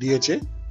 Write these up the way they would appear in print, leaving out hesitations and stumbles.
DHA,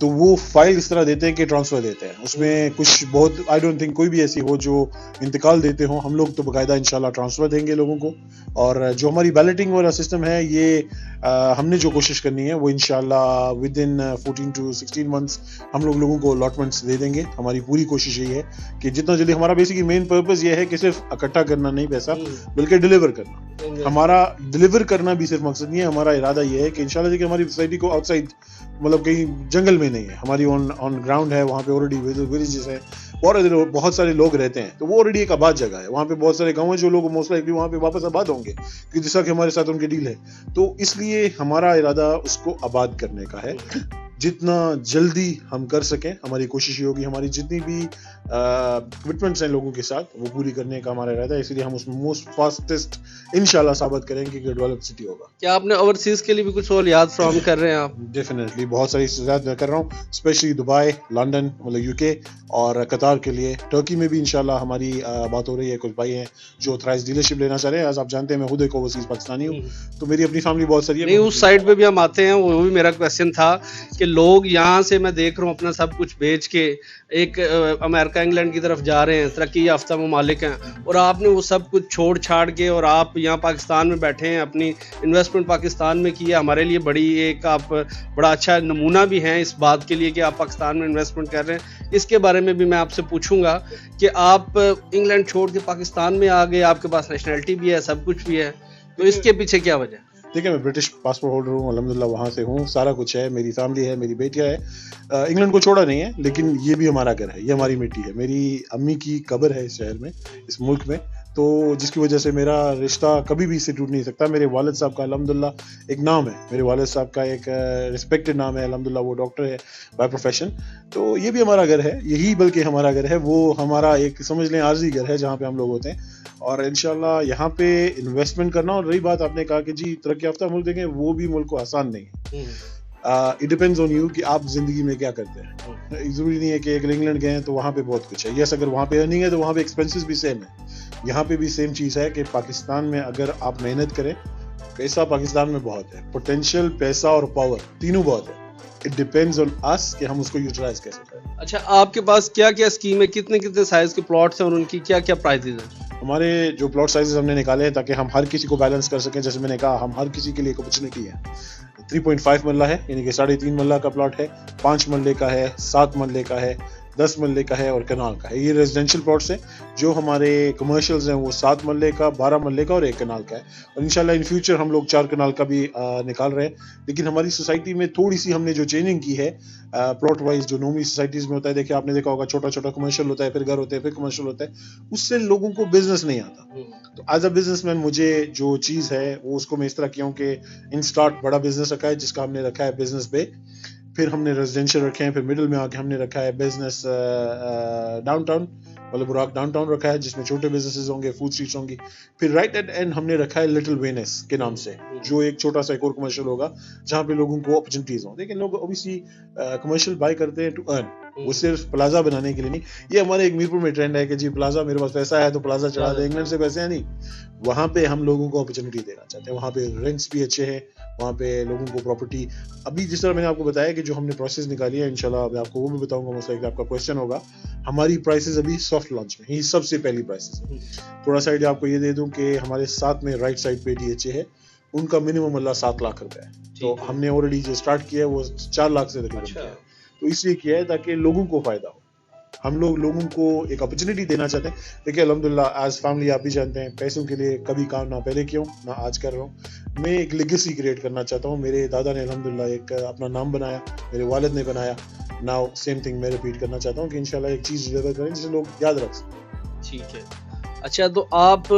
تو وہ file اس طرح دیتے ہیں کہ ٹرانسفر دیتے ہیں. اس میں کچھ بہت آئی ڈونٹ تھنک کوئی بھی ایسی ہو جو انتقال دیتے ہوں. ہم لوگ تو باقاعدہ انشاءاللہ ٹرانسفر دیں گے لوگوں کو. اور جو ہماری بیلٹنگ والا سسٹم ہے یہ ہم نے جو کوشش کرنی ہے وہ انشاءاللہ ود ان 14 to 16 months ہم لوگوں کو الاٹمنٹس دے دیں گے. ہماری پوری کوشش یہی ہے کہ جتنا جلدی, ہمارا بیسیکلی مین پرپز یہ ہے کہ صرف اکٹھا کرنا نہیں پیسہ, بلکہ ڈیلیور کرنا. ہمارا ڈیلیور کرنا بھی صرف مقصد نہیں ہے, ہمارا ارادہ یہ ہے کہ انشاءاللہ دیکھیں ہماری سوسائٹی کو آؤٹ سائڈ مطلب کہیں جنگل میں نہیں ہے, ہماری آن گراؤنڈ ہے, وہاں پہ آلریڈی ولیجز ہیں اور بہت سارے لوگ رہتے ہیں. تو وہ آلریڈی ایک آباد جگہ ہے, وہاں پہ بہت سارے گاؤں ہیں جو لوگ موسٹ لائکلی وہاں پہ واپس آباد ہوں گے کیونکہ جیسا کہ ہمارے ساتھ ان کی ڈیل ہے. تو اس لیے ہمارا ارادہ اس کو آباد کرنے کا ہے. جتنا جلدی ہم کر سکیں ہماری کوشش یہ ہوگی, ہماری جتنی بھی کمٹمنٹس ہیں لوگوں کے ساتھ وہ پوری کرنے کا ہمارا ارادہ ہے. اس لیے ہم اس میں موسٹ فاسٹسٹ انشاءاللہ ثابت کریں گے کہ ڈیولپ سٹی ہوگا. کیا آپ نے اوورسیز کے لیے بھی کچھ سہولیات فراہم کر رہے ہیں آپ؟ ڈیفینیٹلی بہت ساری سہولیات میں کر رہا ہوں, اسپیشلی دبئی, لنڈن مطلب یو کے اور قطار کے لیے. ٹرکی میں بھی انشاءاللہ ہماری بات ہو رہی ہے. کچھ بھائی ہیں جو آتھرائز ڈیلرشپ لینا چاہ رہے ہیں. ایز آپ جانتے ہیں میں خود ایک اوورسیز پاکستانی ہوں, تو میری اپنی فیملی بہت ساری ہے. نہیں, اس سائڈ پہ بھی ہم آتے ہیں, وہ بھی میرا کویشچن تھا کہ لوگ یہاں سے میں دیکھ رہا ہوں اپنا سب کچھ بیچ کے ایک امریکہ انگلینڈ کی طرف جا رہے ہیں, ترقی یافتہ ممالک ہیں, اور آپ نے وہ سب کچھ چھوڑ چھاڑ کے اور آپ یہاں پاکستان میں بیٹھے ہیں, اپنی انویسٹمنٹ پاکستان میں کی ہے. ہمارے لیے بڑی ایک آپ بڑا اچھا نمونہ بھی ہیں اس بات کے لیے کہ آپ پاکستان میں انویسٹمنٹ کر رہے ہیں. اس کے بارے میں بھی میں آپ سے پوچھوں گا کہ آپ انگلینڈ چھوڑ کے پاکستان میں آ گئے, آپ کے پاس نیشنلٹی بھی ہے, سب کچھ بھی ہے, تو اس کے پیچھے کیا وجہ ہے؟ دیکھیں میں برٹش پاسپورٹ ہولڈر ہوں, الحمدللہ وہاں سے ہوں, سارا کچھ ہے, میری فیملی ہے, میری بیٹیاں ہے. انگلینڈ کو چھوڑا نہیں ہے, لیکن یہ بھی ہمارا گھر ہے, یہ ہماری مٹی ہے. میری امی کی قبر ہے اس شہر میں, اس ملک میں, تو جس کی وجہ سے میرا رشتہ کبھی بھی اس سے ٹوٹ نہیں سکتا. میرے والد صاحب کا الحمدللہ ایک نام ہے, میرے والد صاحب کا ایک ریسپیکٹڈ نام ہے الحمدللہ, وہ ڈاکٹر ہے بائی پروفیشن. تو یہ بھی ہمارا گھر ہے, یہی بلکہ ہمارا گھر ہے, وہ ہمارا ایک سمجھ لیں عارضی گھر ہے جہاں پہ ہم لوگ ہوتے ہیں. اور انشاءاللہ یہاں پہ انویسٹمنٹ کرنا, اور رہی بات آپ نے کہا کہ جی ترقی یافتہ ملک دیکھیں, وہ بھی ملک کو آسان نہیں ہے. اٹ ڈیپینڈز آن یو کہ آپ زندگی میں کیا کرتے ہیں. ضروری نہیں ہے کہ اگر انگلینڈ گئے ہیں تو وہاں پہ بہت کچھ ہے. یس, اگر وہاں پہ ارننگ ہے تو وہاں پہ ایکسپینسز بھی سیم ہے. یہاں پہ بھی سیم چیز ہے کہ پاکستان میں اگر آپ محنت کریں, پیسہ پاکستان میں بہت ہے, پوٹینشیل, پیسہ اور پاور تینوں بہت ہے. اٹ ڈیپینڈز آن اس کہ ہم اس کو یوٹیلائز کیسے کریں. اچھا, آپ کے پاس کیا کیا اسکیم ہے, کتنے کتنے سائز کے پلاٹس ہیں اور ان کی کیا کیا پرائزز ہیں؟ ہمارے جو پلاٹ سائزز ہم نے نکالے ہیں تاکہ ہم ہر کسی کو بیلنس کر سکیں. جیسے میں نے کہا, ہم ہر کسی کے لیے ایک اپرچونیٹی ہے. 3.5 مرلہ ہے, یعنی کہ 3.5 مرلہ کا پلاٹ ہے, 5 مرلے کا ہے, 7 مرلے کا ہے, 10 مرلے کا ہے اور کنال کا ہے. یہ ریزیڈینشیل پلاٹس ہیں. جو ہمارے کمرشلز ہیں وہ 7 مرلے کا, 12 مرلے کا اور 1 کنال کا ہے. اور انشاءاللہ ان فیوچر ہم لوگ 4 کنال کا بھی نکال رہے ہیں. لیکن ہماری سوسائٹی میں تھوڑی سی ہم نے جو چینجنگ کی ہے پلاٹ وائز, جو نارملی سوسائٹیز میں ہوتا ہے, دیکھیں آپ نے دیکھا ہوگا چھوٹا چھوٹا کمرشل ہوتا ہے, پھر گھر ہوتے ہیں, پھر کمرشل ہوتا ہے, اس سے لوگوں کو بزنس نہیں آتا. تو ایز اے بزنس مین مجھے جو چیز ہے وہ اس کو میں اس طرح کیا ہوں کہ ان اسٹارٹ بڑا بزنس رکھا ہے جس کا ہم نے رکھا ہے بزنس بے, پھر ہم نے ریزیڈینشیل رکھے ہیں, پھر مڈل میں آ کے ہم نے رکھا ہے بزنس ڈاؤن ٹاؤن, مطلب براک ڈاؤن ٹاؤن رکھا ہے جس میں چھوٹے بزنسز ہوں گے, فوڈ اسٹریٹس ہوں گی. پھر رائٹ ایٹ اینڈ ہم نے رکھا ہے لٹل وینس کے نام سے, جو ایک چھوٹا سا ایک اور کمرشل ہوگا جہاں پہ لوگوں کو اپرچونیٹیز ہوں. لیکن لوگ اوبیسلی کمرشل بائی کرتے ہیں ٹو ارن, وہ صرف پلازا بنانے کے لیے نہیں. یہ ہمارے ایک میرپور میں ٹرینڈ ہے کہ جی پلازا, میرے پاس پیسہ ہے تو پلازا چڑھا دیں. انگلینڈ سے پیسے ہیں نہیں, وہاں پہ ہم لوگوں کو اپرچونیٹی دینا چاہتے ہیں. وہاں پہ رینٹس بھی اچھے ہیں, وہاں پہ لوگوں کو پراپرٹی, ابھی جس طرح میں نے آپ کو بتایا کہ جو ہم نے پروسیس نکالی ہے, انشاءاللہ میں آپ کو وہ بھی بتاؤں گا. مسئلہ آپ کا کویشچن ہوگا, ہماری پرائسز ابھی سافٹ لانچ میں, یہ سب سے پہلی پرائسز ہے. تھوڑا سا آئیڈیا آپ کو یہ دے دوں کہ ہمارے ساتھ میں رائٹ سائڈ پہ DHA ہے, ان کا منیمم اللہ 7 لاکھ روپے ہے. تو ہم نے آلریڈی جو اسٹارٹ کیا ہے وہ 4 لاکھ سے تقریباً کیا ہے. تو اس لیے کیا ہے تاکہ لوگوں کو فائدہ ہو. ہم لوگوں کو ایک اپرچونیٹی دینا چاہتے ہیں. دیکھیے الحمدللہ ایز فیملی آپ بھی جانتے ہیں, پیسوں کے لیے کبھی کام نہ پہلے کیوں نہ آج کر رہا ہوں. میں ایک لیگیسی کریٹ کرنا چاہتا ہوں. میرے دادا نے الحمدللہ ایک اپنا نام بنایا, میرے والد نے بنایا, ناؤ سیم تھنگ میں ریپیٹ کرنا چاہتا ہوں کہ انشاءاللہ ایک چیز ڈیلیور کریں جسے لوگ یاد رکھ سکیں. ٹھیک ہے. اچھا, تو آپ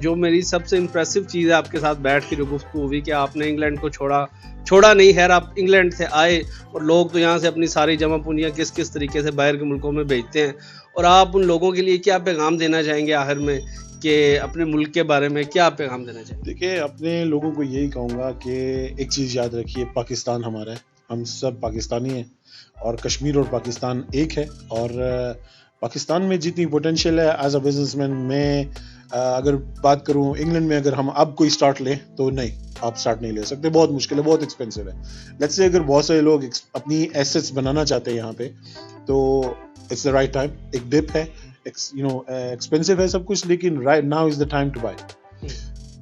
جو میری سب سے امپریسو چیز ہے آپ کے ساتھ بیٹھ کے جو گفتگو ہوئی کہ آپ نے انگلینڈ کو چھوڑا نہیں, خیر آپ انگلینڈ سے آئے اور لوگ تو یہاں سے اپنی ساری جمع پونجیاں کس طریقے سے باہر کے ملکوں میں بھیجتے ہیں, اور آپ ان لوگوں کے لیے کیا پیغام دینا چاہیں گے آخر میں کہ اپنے ملک کے بارے میں کیا پیغام دینا چاہیں گے؟ دیکھیے اپنے لوگوں کو یہی کہوں گا کہ ایک چیز یاد رکھیے, پاکستان ہمارا ہے, ہم سب پاکستانی ہیں, اور کشمیر اور پاکستان ایک ہے. اور پاکستان میں جتنی پوٹینشیل ہے ایز اے بزنس مین، میں اگر بات کروں انگلینڈ میں، اگر ہم اب کوئی اسٹارٹ لیں تو نہیں، آپ اسٹارٹ نہیں لے سکتے، بہت مشکل ہے، بہت ایکسپینسو ہے. لیٹس سے اگر بہت سارے لوگ اپنی ایسٹس بنانا چاہتے ہیں یہاں پہ، تو اٹس دا رائٹ ٹائم. ایک ڈپ ہے، ایکسپینسو ہے سب کچھ، لیکن right now is the time to buy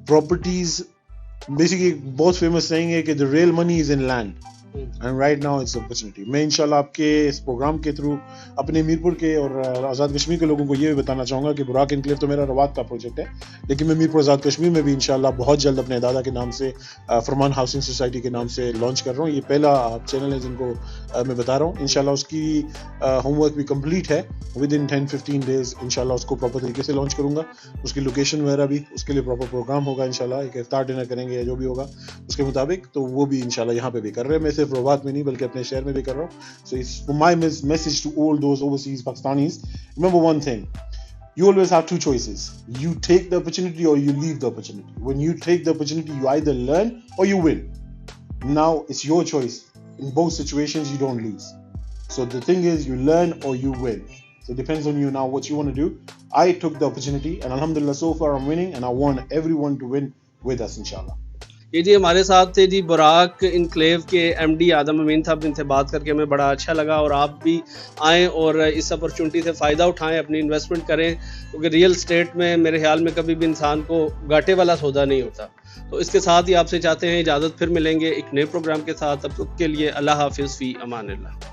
properties. Basically بہت فیمس سینگ ہے کہ the real money is in land and right now it's an opportunity. میں انشاءاللہ آپ کے اس پروگرام کے تھرو اپنے میرپور کے اور آزاد کشمیر کے لوگوں کو یہ بھی بتانا چاہوں گا کہ براک انکلیو تو میرا روات کا پروجیکٹ ہے، لیکن میں میرپور آزاد کشمیر میں بھی انشاءاللہ بہت جلد اپنے دادا کے نام سے فرمان ہاؤسنگ سوسائٹی کے نام سے لانچ کر رہا ہوں. یہ پہلا چینل ہے جن کو میں بتا رہا ہوں. انشاءاللہ اس کی ہوم ورک بھی کمپلیٹ ہے، ود ان 10-15 days انشاءاللہ اس کو پراپر طریقے سے لانچ کروں گا. اس کی لوکیشن وغیرہ بھی، اس کے لیے پراپر پروگرام ہوگا انشاءاللہ، ایک افطار ڈنر کریں گے یا جو بھی ہوگا اس کے مطابق، تو وہ بھی انشاءاللہ یہاں پہ بھی کر رہے ہیں. میں صرف روات میں نہیں بلکہ اپنے شہر میں بھی کر رہا ہوں. So it's my message to all those overseas Pakistanis. Remember one thing, you always have two choices. You take the opportunity or you leave the opportunity. When you take the opportunity, you either learn or you win. Now it's your choice. In both situations, you don't lose. So the thing is, you learn or you win. So it depends on you now what you want to do. I took the opportunity and alhamdulillah so far I'm winning, and I want everyone to win with us inshallah. یہ جی ہمارے ساتھ تھے جی Barack enclave کے M D آدم امین صاحب، جن سے بات کر کے ہمیں بڑا اچھا لگا. اور آپ بھی آئیں اور اس اپرچونٹی سے فائدہ اٹھائیں، اپنی انویسٹمنٹ کریں، کیونکہ ریئل اسٹیٹ میں میرے خیال میں کبھی بھی انسان کو گھاٹے والا سودا نہیں ہوتا. تو اس کے ساتھ ہی آپ سے چاہتے ہیں اجازت، پھر ملیں گے ایک نئے پروگرام کے ساتھ. تب تک کے لیے اللہ حافظ، فی امان اللہ.